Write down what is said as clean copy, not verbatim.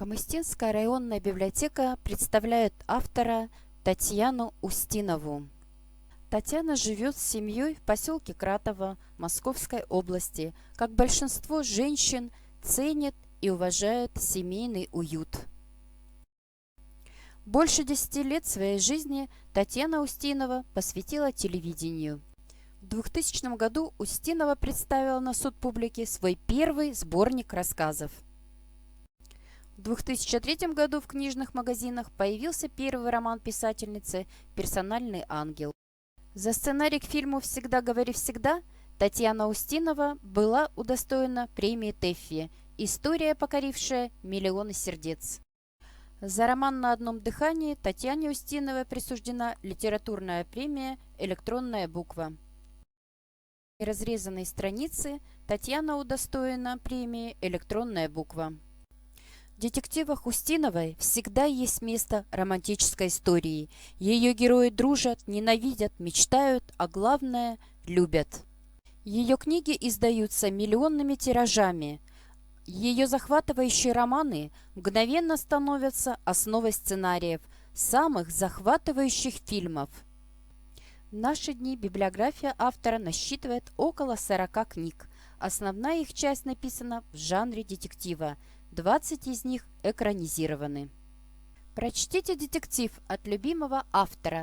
Камыстинская районная библиотека представляет автора Татьяну Устинову. Татьяна живет с семьей в поселке Кратово Московской области. Как большинство женщин, ценит и уважает семейный уют. Больше 10 лет своей жизни Татьяна Устинова посвятила телевидению. В 2000 году Устинова представила на суд публики свой первый сборник рассказов. В 2003 году в книжных магазинах появился первый роман писательницы «Персональный ангел». За сценарий к фильму «Всегда говори всегда» Татьяна Устинова была удостоена премии ТЭФФИ «История, покорившая миллионы сердец». За роман «На одном дыхании» Татьяне Устиновой присуждена литературная премия «Электронная буква». В разрезанной странице Татьяна удостоена премии «Электронная буква». В детективах Устиновой всегда есть место романтической истории. Ее герои дружат, ненавидят, мечтают, а главное – любят. Ее книги издаются миллионными тиражами. Ее захватывающие романы мгновенно становятся основой сценариев самых захватывающих фильмов. В наши дни библиография автора насчитывает около 40 книг. Основная их часть написана в жанре детектива. 20 из них экранизированы. Прочтите детектив от любимого автора